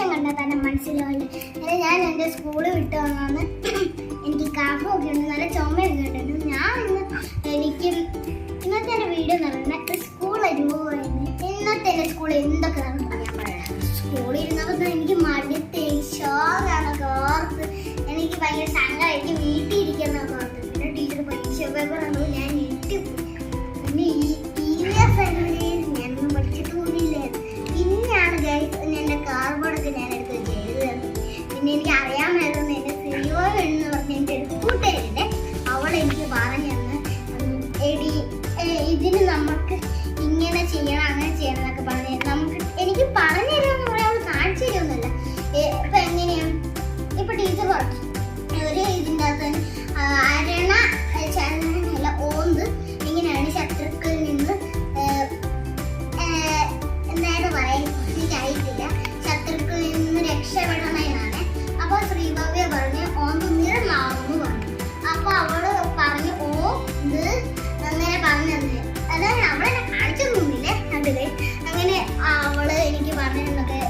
വേഷം കണ്ടാൽ തന്നെ മനസ്സിലാവില്ല. അങ്ങനെ ഞാൻ എൻ്റെ സ്കൂള് വിട്ട് വന്നാണ് എനിക്ക് കാഫൊക്കെ ഉണ്ട്, നല്ല ചുമയൊക്കെ ഉണ്ടായിരുന്നു. ഞാൻ എനിക്ക് ഇന്നത്തെ എൻ്റെ വീഡിയോ എന്ന് പറയുന്നത് സ്കൂൾ അനുഭവമായിരുന്നു. ഇന്നത്തെ എൻ്റെ സ്കൂളിൽ എന്തൊക്കെ നടന്നു ഞാൻ പറയാം. സ്കൂളിൽ ഇരുന്നപ്പോൾ എനിക്ക് മടുത്ത് ഷോറാണൊക്കെ ഓർത്ത് എനിക്ക് ഭയങ്കര സങ്കടമായിട്ട് വീട്ടിൽ ഇരിക്കുന്നൊക്കെ ഓർത്ത്. പിന്നെ ടീച്ചർ പരീക്ഷ പേപ്പർ കണ്ടു ഞാൻ ഞെട്ടിപ്പോയി. പിന്നെ ഞാനൊന്നും പഠിച്ചിട്ട് പോലില്ലായിരുന്നു. പിന്നെയാണ് എൻ്റെ കാർബോർഡൊക്കെ ഞാൻ എടുത്ത് വെച്ച് എഴുതുന്നത്. പിന്നെ എനിക്ക് അറിയാമായിരുന്നു എൻ്റെ സിനിമ എന്ന് പറഞ്ഞ എൻ്റെ ഒരു കൂട്ടുകാരുണ്ട്, അവളെനിക്ക് പറഞ്ഞു തന്ന് എടി ഇതിന് നമുക്ക് ഇങ്ങനെ ചെയ്യണം അങ്ങനെ ചെയ്യണം എന്നൊക്കെ പറഞ്ഞു നമുക്ക് എനിക്ക് പറഞ്ഞു തരുമെന്ന് പറയാൻ അവൾ കാണിച്ചു തരുമൊന്നുമില്ല. ഇപ്പം എങ്ങനെയാണ് ഇപ്പം ടീച്ചർ പറഞ്ഞു ഒരു ഇതിൻ്റെ അകത്ത് അരണ ചരണ ഓന്ത് ഇങ്ങനെയാണ് ശത്രുക്കളിൽ നിന്ന് എന്തായാലും പറയാൻ എനിക്കറിയത്തില്ല. ശത്രുക്കളിൽ നിന്ന് രക്ഷപ്പെടണമെന്നാണ്. അപ്പോൾ ശ്രീഭവ്യ പറഞ്ഞ് ഓന്ത് നിറമാവുന്നു പറഞ്ഞു. അപ്പോൾ അവള് പറഞ്ഞു ഓ ഇത് അങ്ങനെ പറഞ്ഞു തന്നെ, അതായത് അവളെന്നെ കാണിച്ചൊന്നുമില്ലേ അതില്. അങ്ങനെ അവള് എനിക്ക് പറഞ്ഞു തന്നൊക്കെ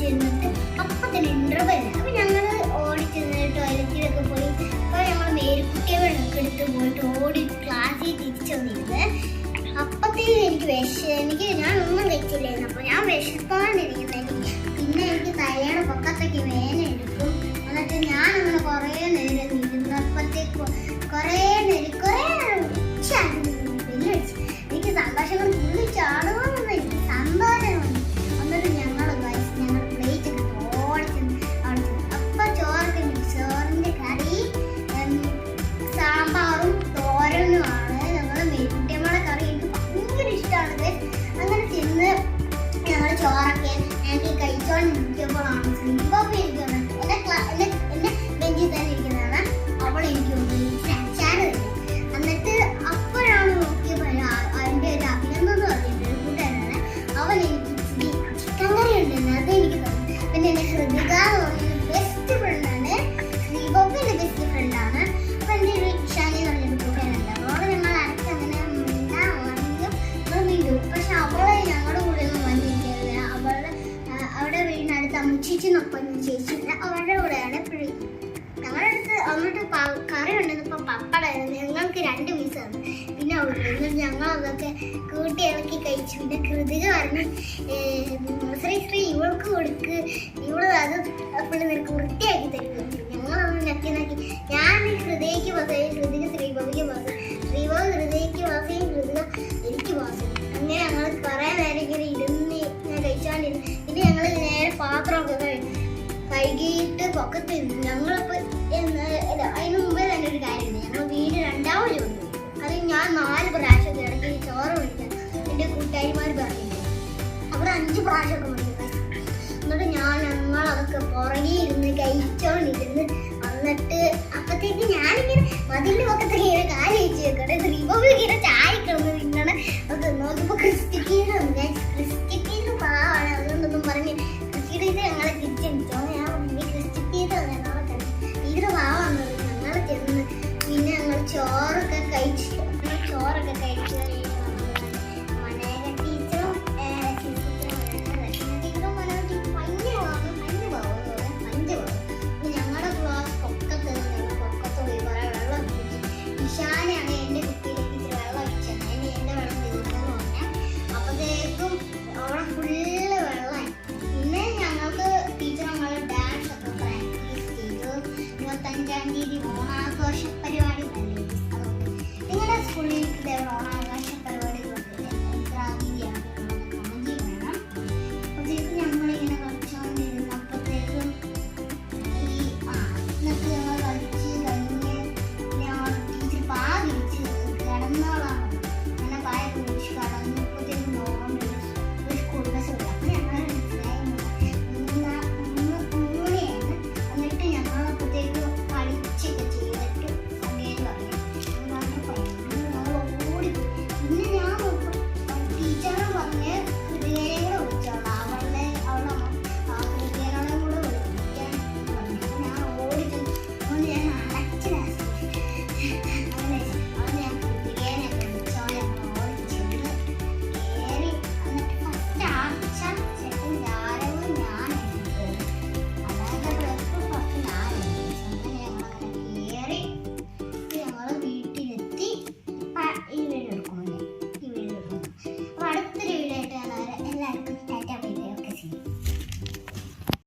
ചെന്നിട്ട് അപ്പം തന്നെ ഇന്റർവെൽ. അപ്പൊ ഞങ്ങള് ഓടി ചെന്ന് ടോയ്ലറ്റിലൊക്കെ പോയി. അപ്പൊ ഞങ്ങൾ മേരിക്കുട്ടികളൊക്കെ എടുത്ത് പോയിട്ട് ഓടി ക്ലാസ്സിൽ തിരിച്ചു വന്നിരുന്നത്. അപ്പത്തേക്ക് എനിക്ക് ഞാൻ ഒന്നും കഴിച്ചില്ലായിരുന്നു. അപ്പൊ ഞാൻ വിശപ്പാണ്ടിരിക്കുന്നത്. പിന്നെ എനിക്ക് തലയുടെ പൊക്കത്തേക്ക് വേന എടുക്കും. എന്നിട്ട് ഞാൻ അങ്ങനെ കുറേ നേരം ഇരുന്നപ്പോഴത്തേക്ക് കുറേ എനിക്ക് സന്തോഷങ്ങൾ തുള്ളി ചാടുവാണെന്ന് എനിക്ക് സന്തോഷമാണ്. എന്നിട്ട് ഞങ്ങൾ പ്ലേറ്റ് ഓടിച്ചെന്ന് അപ്പൊ ചോറിന്റെ കറി സാമ്പാറും തോരനുമാണ്. ഞങ്ങൾ മെരുട്ടിയമ്മയുടെ കറി എനിക്ക് ഭയങ്കര ഇഷ്ടമാണ്. അങ്ങനെ ചെന്ന് ഞങ്ങൾ ചോറൊക്കെ എനിക്ക് കഴിച്ചോണ്ടിരിക്കുമ്പോഴാണ് ശ്രീബോബി എനിക്ക് എന്റെ ബെഞ്ചിൽ തന്നെ ഇരിക്കുന്നതാണ്. അവൾ എനിക്ക് അച്ചാറ് തരും. എന്നിട്ട് അപ്പോഴാണ് നോക്കിയപ്പോൾ അതിൻ്റെ ഒരു അഭിനന്ദനം എന്ന് പറഞ്ഞിട്ട് ഒരു കൂട്ടുകാരാണ്. അവൻ എനിക്ക് ചിക്കൻ കറി ഉണ്ടെന്ന് അത് എനിക്ക് തന്നു. പിന്നെ എൻ്റെ ഹൃദിക എന്ന് പറഞ്ഞൊരു ബെസ്റ്റ് ഫ്രണ്ടാണ്. ശ്രീബോബിൻ്റെ ബെസ്റ്റ് ഫ്രണ്ടാണ്. അപ്പം എൻ്റെ ഒരു ഇഷാനി എന്ന് പറഞ്ഞൊരു കൂട്ടുകാരുണ്ട്. അവളോട് ഞങ്ങൾ അടച്ച് അങ്ങനെ വീണ്ടും. പക്ഷെ അവളെ ഞങ്ങളുടെ കൂടെ ഒന്നും വന്നിരിക്കുന്നത്. അവിടെ വീടിനടുത്ത് അമ്മച്ചിച്ചെന്നൊപ്പം ചേച്ചിയില്ല, അവരുടെ കൂടെയാണ് ഞങ്ങളുടെ അടുത്ത്. എന്നിട്ട് കറി ഉണ്ടെന്നിപ്പോൾ പപ്പടായിരുന്നു. ഞങ്ങൾക്ക് 2 പീസാണ്. പിന്നെ എന്നിട്ട് ഞങ്ങൾ അതൊക്കെ കൂട്ടി ഇളക്കി കഴിച്ചു. പിന്നെ കൃതിക പറഞ്ഞു ശ്രീ ഇവൾക്ക് കൊടുക്ക്, ഇവള് അത് അപ്പോൾ നിനക്ക് വൃത്തിയാക്കി തരും. ഞങ്ങളൊന്ന് നക്കി ഞാൻ ഹൃദയക്ക് പാസ്സായി, ഹൃതിക ശ്രീബോബിക്ക് പാസ്, ശ്രീബോബ് ഹൃദയക്ക് പാസ്സായി, ഹൃദിക എനിക്ക് പാസ്. അങ്ങനെ ഞങ്ങൾ കുറേ നേരം ഇങ്ങനെ ഇരുന്ന് ഞാൻ കഴിച്ചോണ്ടിരുന്നു. പിന്നെ ഞങ്ങൾ നേരെ പാത്രമൊക്കെ കഴുകിയിട്ട് പൊക്കത്ത് നിന്നു. ഞങ്ങളിപ്പോൾ അതിന് മുമ്പേ തന്നെ ഒരു കാര്യമുണ്ട്. ഞങ്ങൾ വീട് 2ാമത് വന്നു. അത് ഞാൻ 4 പ്രാവശ്യം ഇടയ്ക്ക് ചോറ് വിളിക്കാൻ എൻ്റെ കൂട്ടുകാരിമാർ പറഞ്ഞിട്ടുണ്ട്. അവിടെ 5 പ്രാവശ്യമൊക്കെ വിളിക്കും. എന്നിട്ട് ഞങ്ങളതൊക്കെ പുറകെ ഇരുന്ന് കഴിച്ചോണ്ടിരുന്ന്. എന്നിട്ട് അപ്പത്തേക്ക് ഞാനിങ്ങനെ മതിലിൻ്റെ പൊക്കത്തൊക്കെ ഇങ്ങനെ